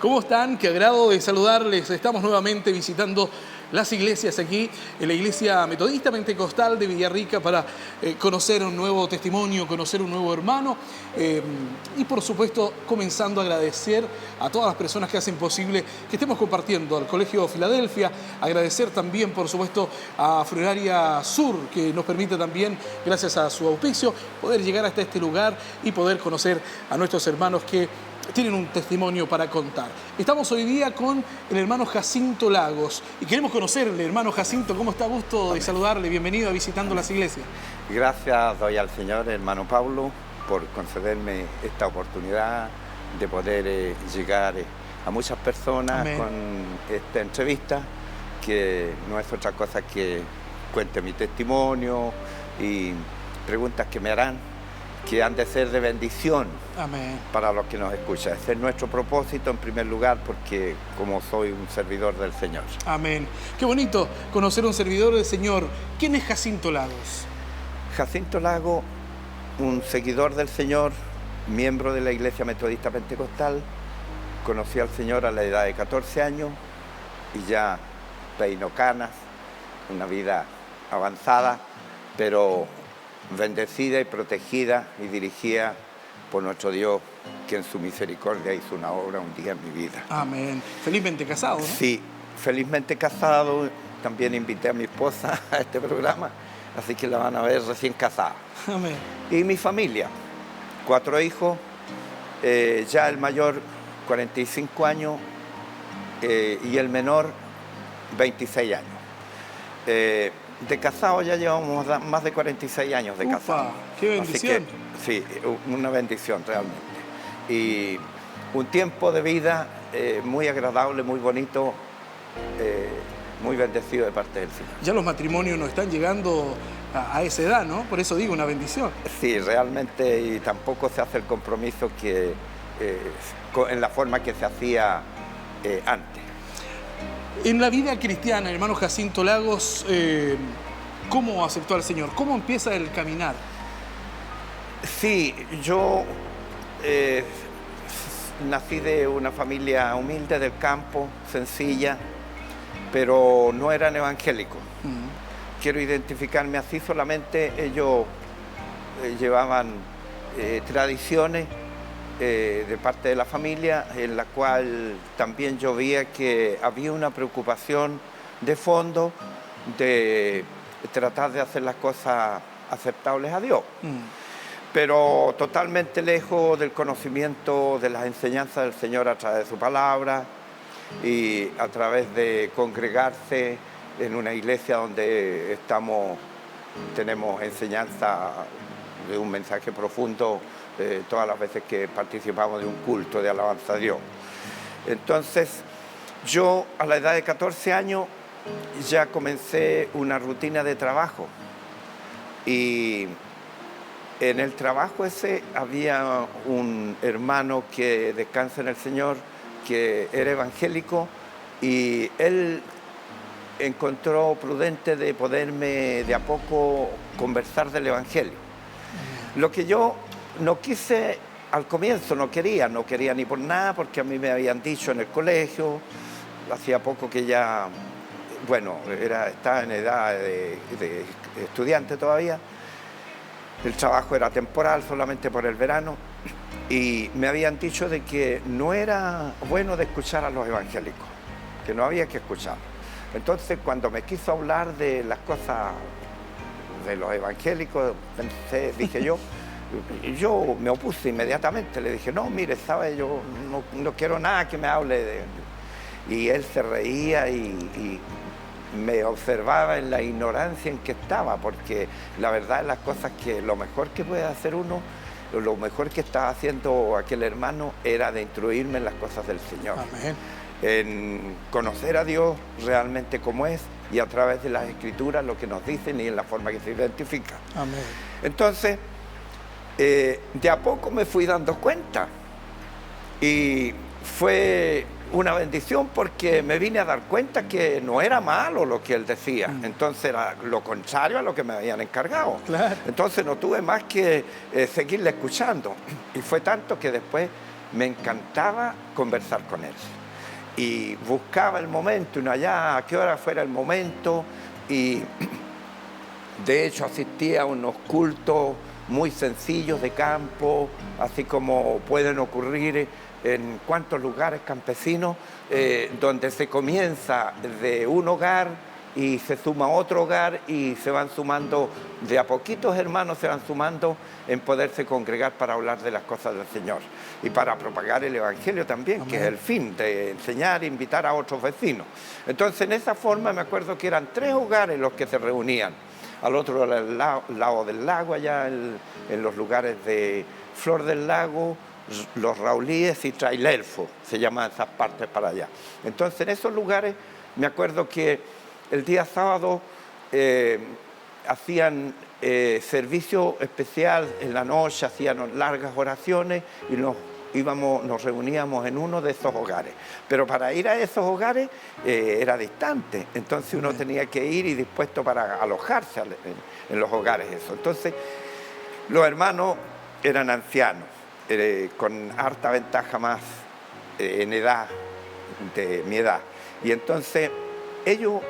¿Cómo están? Qué agrado de saludarles. Estamos nuevamente visitando las iglesias aquí en la iglesia metodista pentecostal de Villarrica para conocer un nuevo testimonio, conocer un nuevo hermano y por supuesto comenzando a agradecer a todas las personas que hacen posible que estemos compartiendo, al Colegio Filadelfia, agradecer también por supuesto a Funeraria Sur que nos permite también, gracias a su auspicio, poder llegar hasta este lugar y poder conocer a nuestros hermanos que tienen un testimonio para contar. Estamos hoy día con el hermano Jacinto Lagos y queremos conocerle. Hermano Jacinto, ¿cómo está? Gusto de saludarle. Bienvenido a Visitando las Iglesias. Gracias doy al Señor, hermano Pablo, por concederme esta oportunidad de poder llegar a muchas personas. Amén. Con esta entrevista, que no es otra cosa que cuente mi testimonio y preguntas que me harán, que han de ser de bendición. Amén. Para los que nos escuchan. Ese es nuestro propósito en primer lugar, porque como soy un servidor del Señor. Amén. Qué bonito conocer a un servidor del Señor. ¿Quién es Jacinto Lagos? Jacinto Lagos, un seguidor del Señor, miembro de la Iglesia Metodista Pentecostal. Conocí al Señor a la edad de 14 años y ya peino canas, una vida avanzada, pero bendecida y protegida y dirigida por nuestro Dios, que en su misericordia hizo una obra un día en mi vida. Amén. Felizmente casado, ¿no? Sí, felizmente casado. También invité a mi esposa a este programa, así que la van a ver recién casada. Amén. Y mi familia, 4 hijos, ya el mayor 45 años y el menor 26 años. De casado ya llevamos más de 46 años de casado. ¡Qué bendición! Así que, sí, una bendición realmente. Y un tiempo de vida muy agradable, muy bonito, muy bendecido de parte del Señor. Ya los matrimonios no están llegando a esa edad, ¿no? Por eso digo, una bendición. Sí, realmente, y tampoco se hace el compromiso que en la forma que se hacía antes. En la vida cristiana, hermano Jacinto Lagos, ¿cómo aceptó al Señor? ¿Cómo empieza el caminar? Sí, yo nací de una familia humilde del campo, sencilla, pero no eran evangélicos. Quiero identificarme así, solamente ellos llevaban tradiciones de parte de la familia, en la cual también yo veía que había una preocupación de fondo de tratar de hacer las cosas aceptables a Dios. Pero totalmente lejos del conocimiento de las enseñanzas del Señor a través de su palabra y a través de congregarse en una iglesia donde tenemos enseñanza de un mensaje profundo todas las veces que participamos de un culto de alabanza a Dios. Entonces, yo a la edad de 14 años ya comencé una rutina de trabajo y en el trabajo ese había un hermano que descansa en el Señor, que era evangélico, y él encontró prudente de poderme de a poco conversar del evangelio. Lo que yo no quise al comienzo, no quería ni por nada, porque a mí me habían dicho en el colegio, hacía poco que ya, bueno, estaba en edad de estudiante todavía, el trabajo era temporal, solamente por el verano, y me habían dicho de que no era bueno de escuchar a los evangélicos, que no había que escuchar. Entonces, cuando me quiso hablar de las cosas de los evangélicos, dije yo me opuse inmediatamente, le dije, no, mire, ¿sabe? Yo no quiero nada que me hable de... Y él se reía y me observaba en la ignorancia en que estaba, porque la verdad es las cosas que lo mejor que puede hacer uno, lo mejor que estaba haciendo aquel hermano era de instruirme en las cosas del Señor. Amén. En conocer a Dios realmente como es y a través de las Escrituras lo que nos dicen y en la forma que se identifica. Amén. Entonces, de a poco me fui dando cuenta y fue una bendición porque me vine a dar cuenta que no era malo lo que él decía. Entonces era lo contrario a lo que me habían encargado. Claro. Entonces no tuve más que seguirle escuchando. Y fue tanto que después me encantaba conversar con él. Y buscaba el momento, y no allá, a qué hora fuera el momento, y de hecho asistía a unos cultos muy sencillos de campo, así como pueden ocurrir en cuantos lugares campesinos, donde se comienza de un hogar y se suma otro hogar y se van sumando, de a poquitos hermanos se van sumando en poderse congregar para hablar de las cosas del Señor y para propagar el Evangelio también. Amén. Que es el fin, de enseñar e invitar a otros vecinos. Entonces, en esa forma me acuerdo que eran 3 hogares los que se reunían. Al otro lado del lago, allá en los lugares de Flor del Lago, los Raulíes y Trailelfo, se llaman esas partes para allá. Entonces, en esos lugares me acuerdo que el día sábado hacían servicio especial en la noche, hacían largas oraciones y nos reuníamos en uno de esos hogares. Pero para ir a esos hogares era distante, entonces uno tenía que ir y dispuesto para alojarse en los hogares. Entonces, los hermanos eran ancianos, con harta ventaja más en edad, de mi edad. Y entonces ellos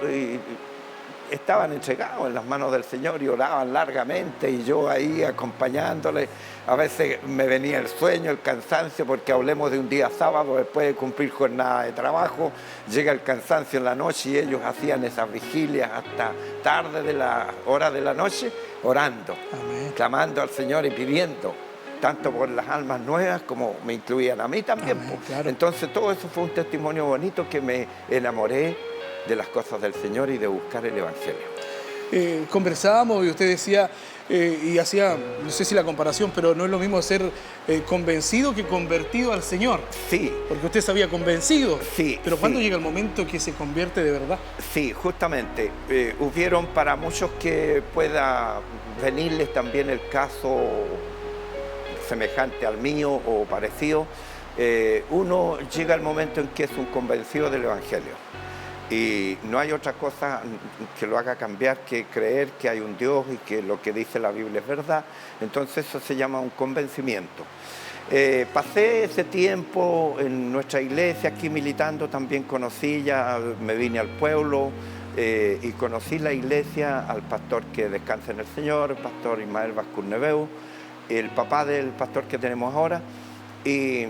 estaban entregados en las manos del Señor y oraban largamente, y yo ahí acompañándoles. A veces me venía el sueño, el cansancio, porque hablemos de un día sábado, después de cumplir jornada de trabajo, llega el cansancio en la noche y ellos hacían esas vigilias hasta tarde de la hora de la noche, orando, amén, clamando al Señor y pidiendo, tanto por las almas nuevas como me incluían a mí también. Amén, claro. Entonces todo eso fue un testimonio bonito, que me enamoré de las cosas del Señor y de buscar el Evangelio. Conversábamos y usted decía, y hacía, no sé si la comparación, pero no es lo mismo ser convencido que convertido al Señor. Sí. Porque usted se había convencido. Sí. Pero ¿cuándo sí. llega el momento que se convierte de verdad? Sí, justamente. Hubieron para muchos que pueda venirles también el caso semejante al mío o parecido. Uno llega al momento en que es un convencido del Evangelio. Y no hay otra cosa que lo haga cambiar que creer que hay un Dios y que lo que dice la Biblia es verdad. Entonces eso se llama un convencimiento. Pasé ese tiempo en nuestra iglesia aquí militando, también conocí, ya me vine al pueblo y conocí la iglesia, al pastor que descansa en el Señor, el pastor Ismael Vascurneveu, el papá del pastor que tenemos ahora, y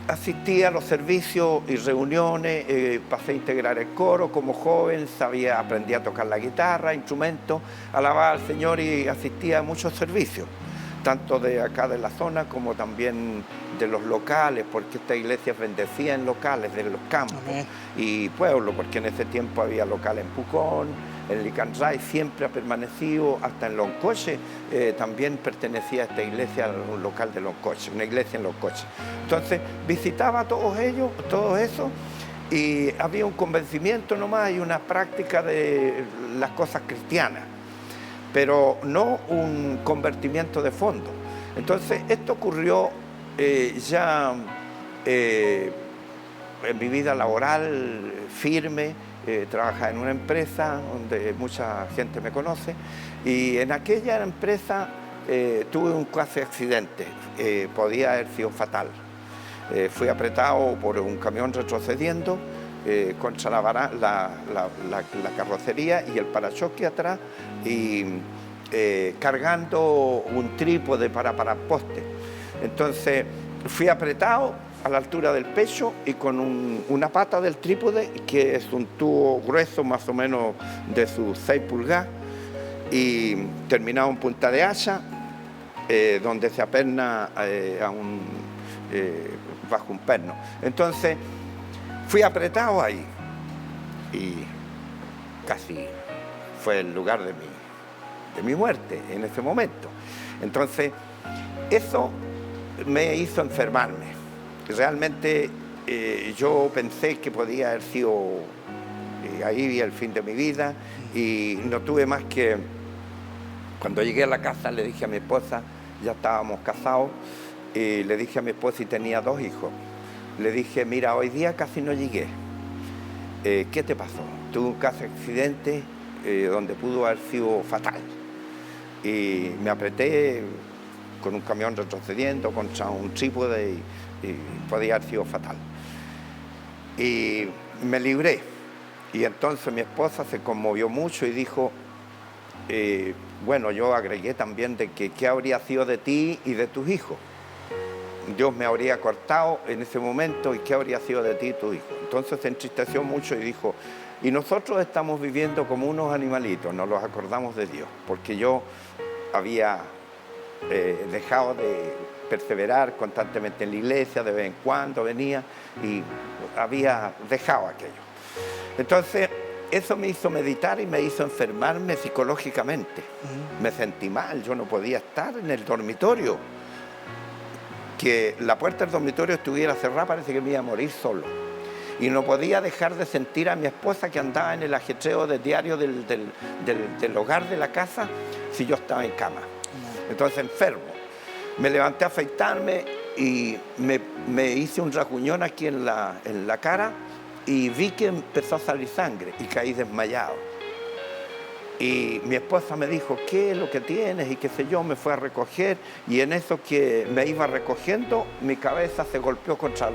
asistí a los servicios y reuniones, pasé a integrar el coro como joven, aprendí a tocar la guitarra, instrumentos, alababa al Señor y asistía a muchos servicios, tanto de acá de la zona como también de los locales, porque esta iglesia bendecía en locales de los campos. Amén. Y pueblos, porque en ese tiempo había local en Pucón, en Licanray, siempre ha permanecido, hasta en Loncoche, también pertenecía a esta iglesia, a un local de Loncoche, una iglesia en Loncoche. Entonces visitaba a todos ellos, todo eso, y había un convencimiento nomás y una práctica de las cosas cristianas, pero no un convertimiento de fondo. Entonces esto ocurrió ya en mi vida laboral firme. Trabajaba en una empresa donde mucha gente me conoce, y en aquella empresa tuve un casi accidente, podía haber sido fatal. Fui apretado por un camión retrocediendo contra la carrocería y el parachoque atrás, y cargando un trípode para poste. Entonces fui apretado a la altura del pecho y con una pata del trípode, que es un tubo grueso más o menos de sus 6 pulgadas, y terminado en punta de hacha, donde se aperna bajo un perno. Entonces fui apretado ahí y casi fue el lugar de mi muerte en ese momento. Entonces eso me hizo enfermarme. Realmente yo pensé que podía haber sido ahí el fin de mi vida, y no tuve más que, cuando llegué a la casa le dije a mi esposa, ya estábamos casados, y le dije a mi esposa, y tenía 2 hijos, le dije, mira, hoy día casi no llegué, ¿qué te pasó? Tuve un casi accidente donde pudo haber sido fatal, y me apreté con un camión retrocediendo contra un trípode y podía haber sido fatal. Y me libré. Y entonces mi esposa se conmovió mucho y dijo, bueno, yo agregué también de que qué habría sido de ti y de tus hijos. Dios me habría cortado en ese momento y qué habría sido de ti y tus hijos. Entonces se entristeció mucho y dijo, y nosotros estamos viviendo como unos animalitos, nos los acordamos de Dios, porque yo había dejado de perseverar constantemente en la iglesia, de vez en cuando venía y había dejado aquello. Entonces eso me hizo meditar y me hizo enfermarme psicológicamente. Me sentí mal, yo no podía estar en el dormitorio. Que la puerta del dormitorio estuviera cerrada, parece que me iba a morir solo. Y no podía dejar de sentir a mi esposa que andaba en el ajetreo diario del hogar de la casa si yo estaba en cama. Entonces enfermo. Me levanté a afeitarme y me hice un rasguñón aquí en la cara y vi que empezó a salir sangre y caí desmayado. Y mi esposa me dijo, ¿qué es lo que tienes? Y qué sé yo, me fue a recoger y en eso que me iba recogiendo, mi cabeza se golpeó contra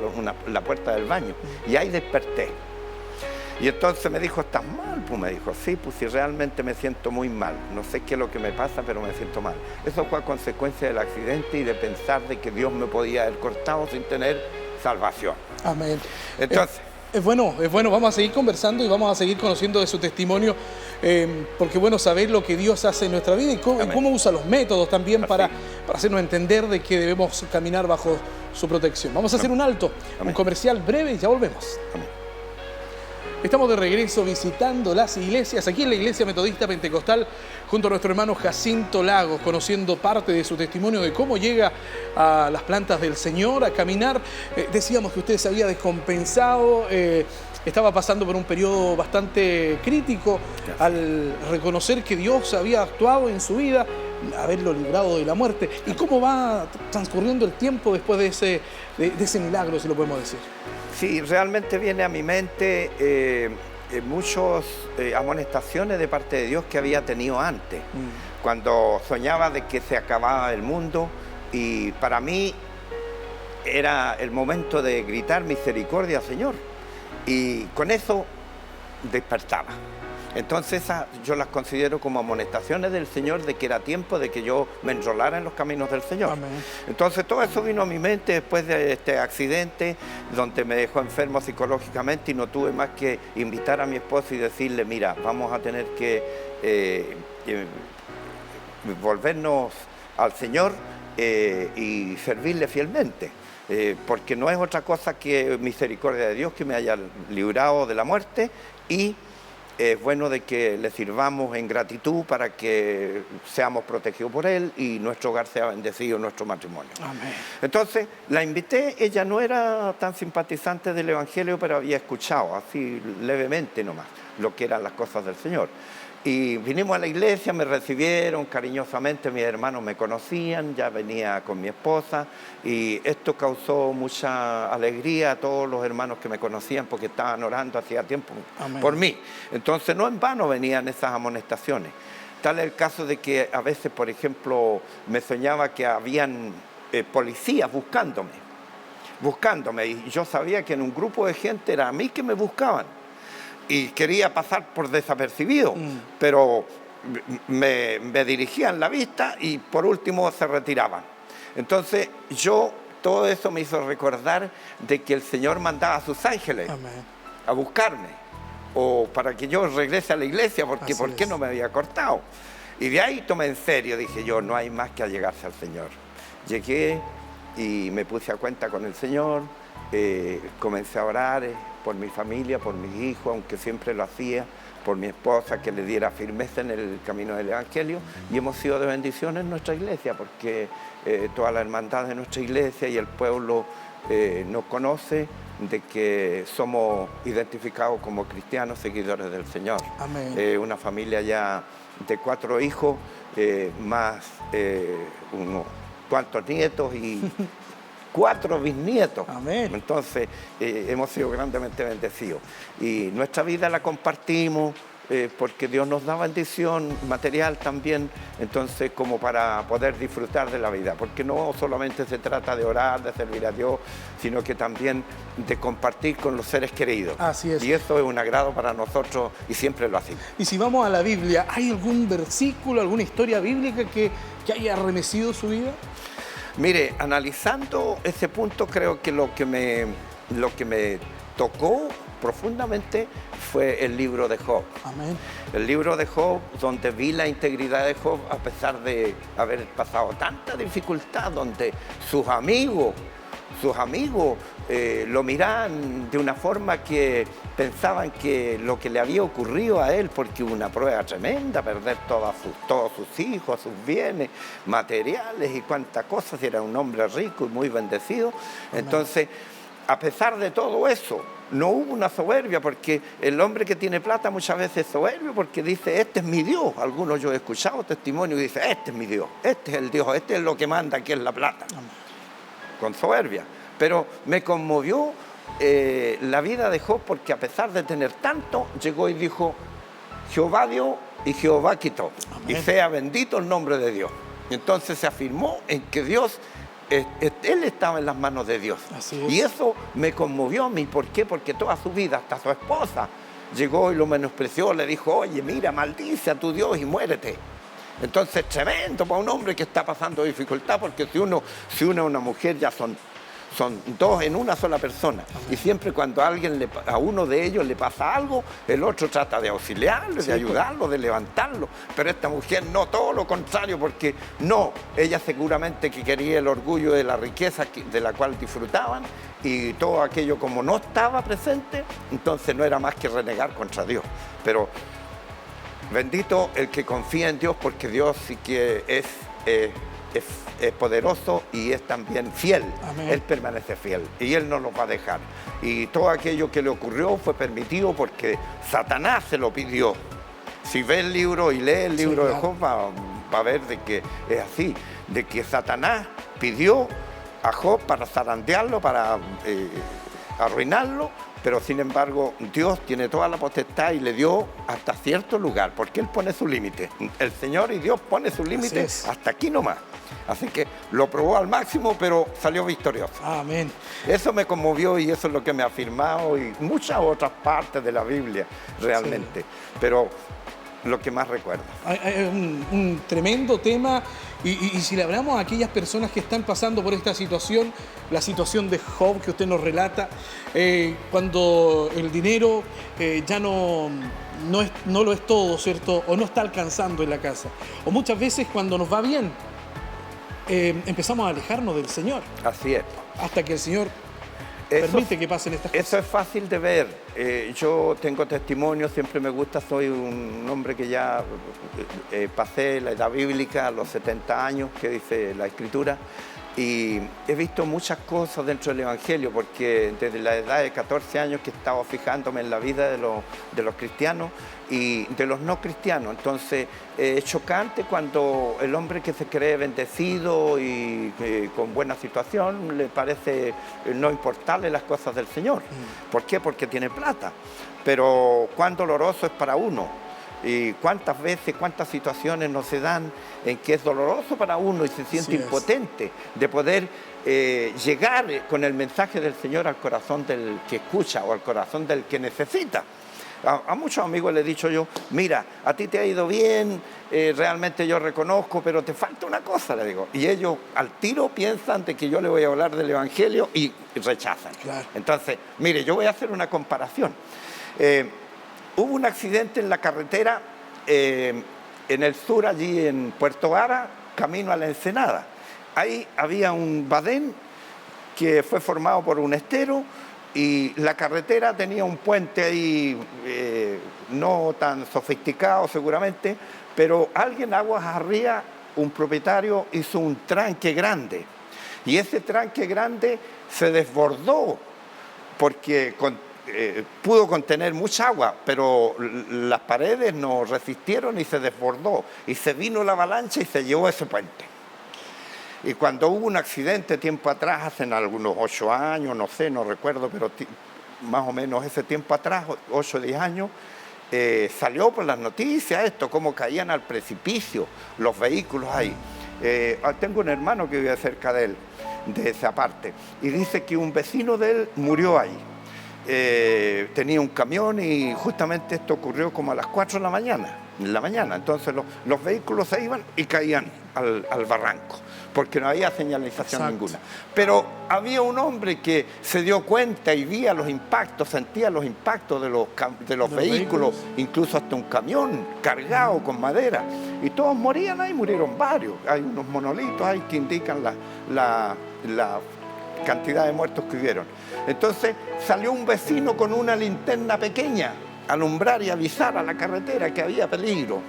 la puerta del baño y ahí desperté. Y entonces me dijo, ¿estás mal? Pues me dijo, sí, pues si realmente me siento muy mal. No sé qué es lo que me pasa, pero me siento mal. Eso fue a consecuencia del accidente y de pensar de que Dios me podía haber cortado sin tener salvación. Amén. Entonces... Es bueno, vamos a seguir conversando y vamos a seguir conociendo de su testimonio, porque bueno, saber lo que Dios hace en nuestra vida y cómo usa los métodos también para hacernos entender de que debemos caminar bajo su protección. Vamos a hacer un alto, un comercial breve y ya volvemos. Amén. Estamos de regreso visitando las iglesias, aquí en la Iglesia Metodista Pentecostal, junto a nuestro hermano Jacinto Lagos, conociendo parte de su testimonio de cómo llega a las plantas del Señor, a caminar. Decíamos que usted se había descompensado, estaba pasando por un periodo bastante crítico al reconocer que Dios había actuado en su vida, haberlo librado de la muerte. ¿Y cómo va transcurriendo el tiempo después de ese milagro, si lo podemos decir? Sí, realmente viene a mi mente muchas amonestaciones de parte de Dios que había tenido antes, cuando soñaba de que se acababa el mundo y para mí era el momento de gritar misericordia, Señor, y con eso despertaba. Entonces yo las considero como amonestaciones del Señor de que era tiempo de que yo me enrolara en los caminos del Señor. Amén. Entonces todo eso vino a mi mente después de este accidente donde me dejó enfermo psicológicamente y no tuve más que invitar a mi esposa y decirle, mira, vamos a tener que volvernos al Señor y servirle fielmente. Porque no es otra cosa que misericordia de Dios que me haya librado de la muerte y es bueno de que le sirvamos en gratitud para que seamos protegidos por Él y nuestro hogar sea bendecido, nuestro matrimonio. Amén. Entonces la invité, ella no era tan simpatizante del Evangelio, pero había escuchado así levemente nomás lo que eran las cosas del Señor. Y vinimos a la iglesia, me recibieron cariñosamente, mis hermanos me conocían, ya venía con mi esposa y esto causó mucha alegría a todos los hermanos que me conocían porque estaban orando hacía tiempo por mí. Entonces no en vano venían esas amonestaciones. Tal es el caso de que a veces, por ejemplo, me soñaba que habían policías buscándome y yo sabía que en un grupo de gente era a mí que me buscaban. Y quería pasar por desapercibido, pero me dirigían la vista y por último se retiraban. Entonces todo eso me hizo recordar de que el Señor mandaba a sus ángeles a buscarme, o para que yo regrese a la iglesia, porque ¿por qué no me había cortado? Y de ahí tomé en serio, dije yo, no hay más que allegarse al Señor. Llegué y me puse a cuenta con el Señor, comencé a orar por mi familia, por mis hijos, aunque siempre lo hacía, por mi esposa, que le diera firmeza en el camino del Evangelio, y hemos sido de bendición en nuestra iglesia, porque toda la hermandad de nuestra iglesia y el pueblo nos conoce de que somos identificados como cristianos seguidores del Señor. Amén. Una familia ya de 4 hijos, más unos cuantos nietos y 4 bisnietos. Amén. Entonces hemos sido grandemente bendecidos y nuestra vida la compartimos porque Dios nos da bendición material también, entonces como para poder disfrutar de la vida, porque no solamente se trata de orar, de servir a Dios, sino que también de compartir con los seres queridos. Así es. Y eso es un agrado para nosotros y siempre lo hacemos. Y si vamos a la Biblia, ¿hay algún versículo, alguna historia bíblica que haya remecido su vida? Mire, analizando ese punto, creo que lo que me tocó profundamente fue el libro de Job. Amén. El libro de Job, donde vi la integridad de Job a pesar de haber pasado tanta dificultad, donde sus amigos lo miraban de una forma que pensaban que lo que le había ocurrido a él, porque hubo una prueba tremenda, perder todos sus hijos, sus bienes materiales y cuántas cosas, era un hombre rico y muy bendecido. Entonces, a pesar de todo eso, no hubo una soberbia, porque el hombre que tiene plata muchas veces es soberbio porque dice, este es mi Dios. Algunos yo he escuchado testimonios y dicen, este es mi Dios, este es el Dios, este es lo que manda, que es la plata. Con soberbia. Pero me conmovió la vida de Job, porque a pesar de tener tanto, llegó y dijo, Jehová dio y Jehová quitó. Amén. Y sea bendito el nombre de Dios. Y entonces se afirmó en que Dios... él estaba en las manos de Dios. Así es. Y eso me conmovió a mí. ¿Por qué? Porque toda su vida, hasta su esposa, llegó y lo menospreció, le dijo, oye, mira, maldice a tu Dios y muérete. Entonces, tremendo para un hombre que está pasando dificultad, porque si uno es una mujer, ya son dos en una sola persona. Y siempre cuando a uno de ellos le pasa algo, el otro trata de auxiliarlo, de ayudarlo, de levantarlo. Pero esta mujer no, todo lo contrario, porque no, ella seguramente que quería el orgullo de la riqueza de la cual disfrutaban, y todo aquello como no estaba presente, entonces no era más que renegar contra Dios. Pero bendito el que confía en Dios, porque Dios sí que es poderoso y es también fiel. Amén. Él permanece fiel y Él no nos va a dejar. Y todo aquello que le ocurrió fue permitido porque Satanás se lo pidió. Si ve el libro y lee el libro de Job, va a ver de que es así, de que Satanás pidió a Job para zarandearlo, para arruinarlo, pero sin embargo Dios tiene toda la potestad y le dio hasta cierto lugar, porque Él pone su límite. El Señor y Dios pone su límite hasta aquí nomás. Así que lo probó al máximo, pero salió victorioso. Amén. Eso me conmovió y eso es lo que me ha afirmado, y muchas otras partes de la Biblia realmente. Sí. Pero lo que más recuerdo. Hay un tremendo tema, y si le hablamos a aquellas personas que están pasando por esta situación, la situación de Job que usted nos relata, cuando el dinero ya no lo es todo, ¿cierto? O no está alcanzando en la casa. O muchas veces cuando nos va bien, empezamos a alejarnos del Señor. Así es. Hasta que el Señor permite que pasen estas cosas. Eso es fácil de ver. Yo tengo testimonio, siempre me gusta, soy un hombre que ya pasé la edad bíblica a los 70 años, que dice la Escritura, y he visto muchas cosas dentro del Evangelio, porque desde la edad de 14 años que he estado fijándome en la vida de los cristianos y de los no cristianos. Entonces es chocante cuando el hombre que se cree bendecido y con buena situación le parece no importarle las cosas del Señor. ¿Por qué? Porque tiene plata. Pero cuán doloroso es para uno. Y cuántas veces, cuántas situaciones no se dan en que es doloroso para uno y se siente impotente de poder llegar con el mensaje del Señor al corazón del que escucha o al corazón del que necesita. A muchos amigos les he dicho yo, mira, a ti te ha ido bien, realmente yo reconozco, pero te falta una cosa, le digo. Y ellos al tiro piensan de que yo le voy a hablar del Evangelio y rechazan. Claro. Entonces, mire, yo voy a hacer una comparación. Hubo un accidente en la carretera en el sur, allí en Puerto Vara, camino a la Ensenada. Ahí había un badén que fue formado por un estero y la carretera tenía un puente ahí no tan sofisticado seguramente, pero alguien aguas arriba, un propietario, hizo un tranque grande. Y ese tranque grande se desbordó porque pudo contener mucha agua, pero las paredes no resistieron y se desbordó. Y se vino la avalancha y se llevó ese puente. Y cuando hubo un accidente tiempo atrás, hace algunos 8 años, no sé, no recuerdo, pero más o menos ese tiempo atrás, 8 o 10 años, salió por las noticias esto, cómo caían al precipicio los vehículos ahí. Tengo un hermano que vive cerca de él, de esa parte, y dice que un vecino de él murió ahí. Tenía un camión y justamente esto ocurrió como a las 4 de la mañana, entonces los vehículos se iban y caían al barranco, porque no había señalización ninguna. Pero había un hombre que se dio cuenta y veía los impactos, sentía los impactos de los vehículos, incluso hasta un camión cargado con madera, y todos morían ahí, murieron varios. Hay unos monolitos ahí que indican la cantidad de muertos que hubieron. Entonces salió un vecino con una linterna pequeña a alumbrar y avisar a la carretera que había peligro.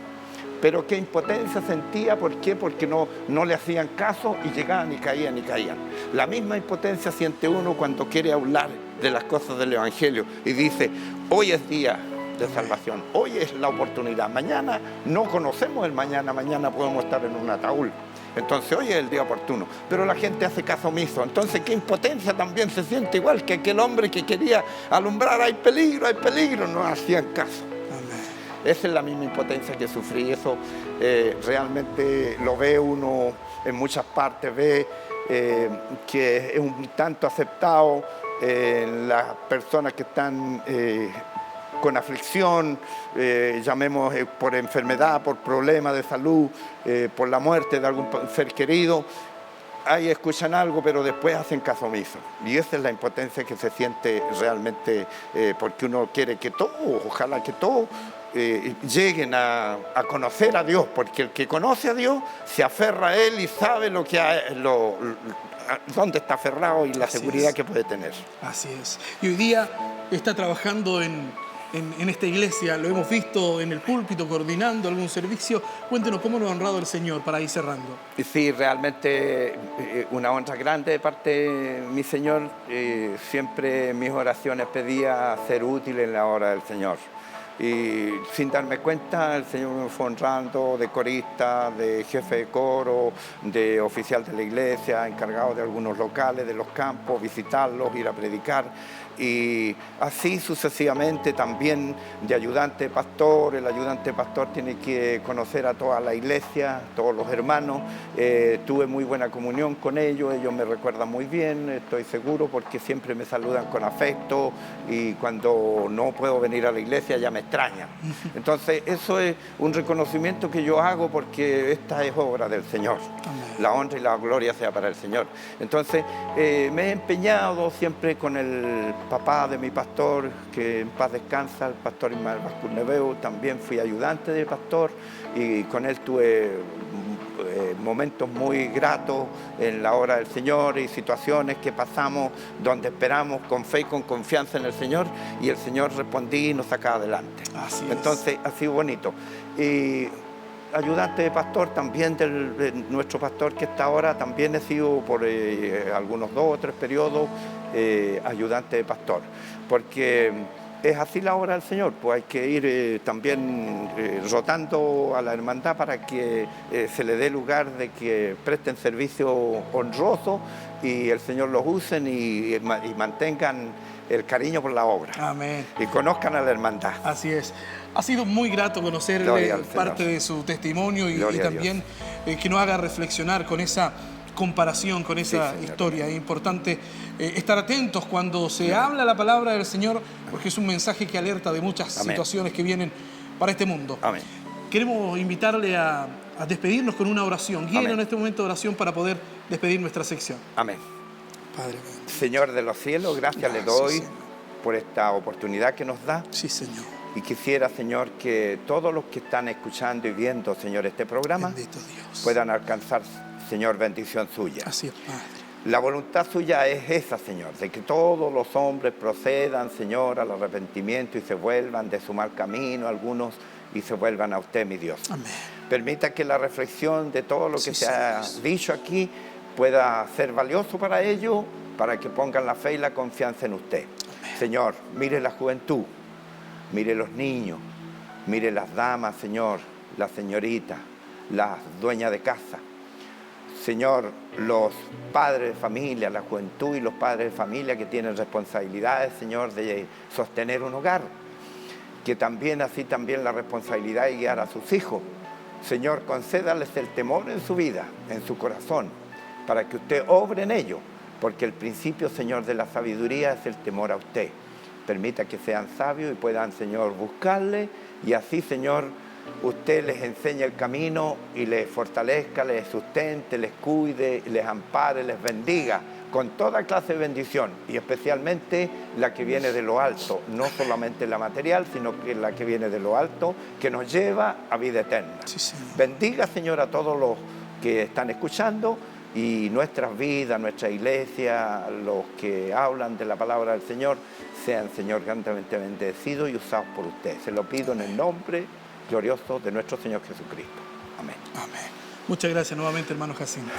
Pero qué impotencia sentía, ¿por qué? Porque no le hacían caso y llegaban y caían y caían. La misma impotencia siente uno cuando quiere hablar de las cosas del Evangelio y dice, hoy es día de salvación, hoy es la oportunidad, mañana no conocemos el mañana, mañana podemos estar en un ataúd. Entonces hoy es el día oportuno, pero la gente hace caso omiso. Entonces qué impotencia también se siente, igual que aquel hombre que quería alumbrar, hay peligro, no hacían caso. Esa es la misma impotencia que sufrí. Eso realmente lo ve uno en muchas partes, ve que es un tanto aceptado en las personas que están con aflicción, llamemos por enfermedad, por problemas de salud, por la muerte de algún ser querido. Ahí escuchan algo, pero después hacen caso omiso. Y esa es la impotencia que se siente realmente, porque uno quiere que todos, ojalá que todos, lleguen a conocer a Dios, porque el que conoce a Dios se aferra a Él y sabe dónde está aferrado y la seguridad que puede tener. Así es. Y hoy día está trabajando en esta iglesia, lo hemos visto en el púlpito, coordinando algún servicio. Cuéntenos cómo lo ha honrado el Señor para ir cerrando. Sí, realmente una honra grande de parte de mi Señor. Siempre en mis oraciones pedía ser útil en la obra del Señor. Y sin darme cuenta, el Señor me fue honrando de corista, de jefe de coro, de oficial de la iglesia, encargado de algunos locales, de los campos, visitarlos, ir a predicar. Y así sucesivamente también de ayudante de pastor. El ayudante de pastor tiene que conocer a toda la iglesia, todos los hermanos. Tuve muy buena comunión con ellos me recuerdan muy bien, estoy seguro, porque siempre me saludan con afecto y cuando no puedo venir a la iglesia ya me extrañan. Entonces eso es un reconocimiento que yo hago porque esta es obra del Señor. Amén. La honra y la gloria sea para el Señor. Entonces me he empeñado siempre con el papá de mi pastor, que en paz descansa, el pastor Ismael Vázquez Neveu. También fui ayudante de pastor y con él tuve momentos muy gratos en la obra del Señor y situaciones que pasamos donde esperamos con fe y con confianza en el Señor y el Señor respondí y nos sacaba adelante. Así es. Entonces ha sido bonito. Y ayudante de pastor también de nuestro pastor que está ahora, también he sido por algunos 2 o 3 periodos ayudante de pastor, porque es así la obra del Señor, pues hay que ir también rotando a la hermandad para que se le dé lugar de que presten servicio honroso y el Señor los usen y mantengan el cariño por la obra. Amén. Y conozcan a la hermandad. Así es. Ha sido muy grato conocerle parte de su testimonio y también que nos haga reflexionar con esa comparación, con esa historia. Es importante estar atentos cuando se habla la palabra del Señor, porque es un mensaje que alerta de muchas situaciones que vienen para este mundo. Amén. Queremos invitarle a despedirnos con una oración. Guíenos en este momento de oración para poder despedir nuestra sección. Amén. Padre, Señor de los cielos, gracias le doy, Señor, por esta oportunidad que nos da. Sí, Señor. Y quisiera, Señor, que todos los que están escuchando y viendo, Señor, este programa puedan alcanzar, Señor, bendición suya. Así es, Padre. La voluntad suya es esa, Señor, de que todos los hombres procedan, Señor, al arrepentimiento y se vuelvan de su mal camino, algunos, y se vuelvan a usted, mi Dios. Amén. Permita que la reflexión de todo lo que se ha dicho aquí pueda ser valioso para ellos, para que pongan la fe y la confianza en usted. Amén. Señor, mire la juventud, mire los niños, mire las damas, Señor, las señoritas, las dueñas de casa. Señor, los padres de familia, la juventud y los padres de familia que tienen responsabilidades, Señor, de sostener un hogar. que también así también la responsabilidad de guiar a sus hijos. Señor, concédales el temor en su vida, en su corazón, para que usted obre en ello, porque el principio, Señor, de la sabiduría es el temor a usted. Permita que sean sabios y puedan, Señor, buscarle, y así, Señor, usted les enseñe el camino y les fortalezca, les sustente, les cuide, les ampare, les bendiga con toda clase de bendición, y especialmente la que viene de lo alto, no solamente la material, sino que la que viene de lo alto, que nos lleva a vida eterna. Sí, Señor. Bendiga, Señor, a todos los que están escuchando, y nuestras vidas, nuestra iglesia, los que hablan de la palabra del Señor, sean, Señor, grandemente bendecidos y usados por usted. Se lo pido en el nombre glorioso de nuestro Señor Jesucristo. Amén. Amén. Muchas gracias nuevamente, hermano Jacinto.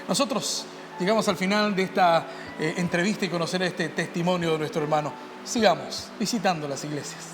Nosotros llegamos al final de esta entrevista y conocer este testimonio de nuestro hermano. Sigamos visitando las iglesias.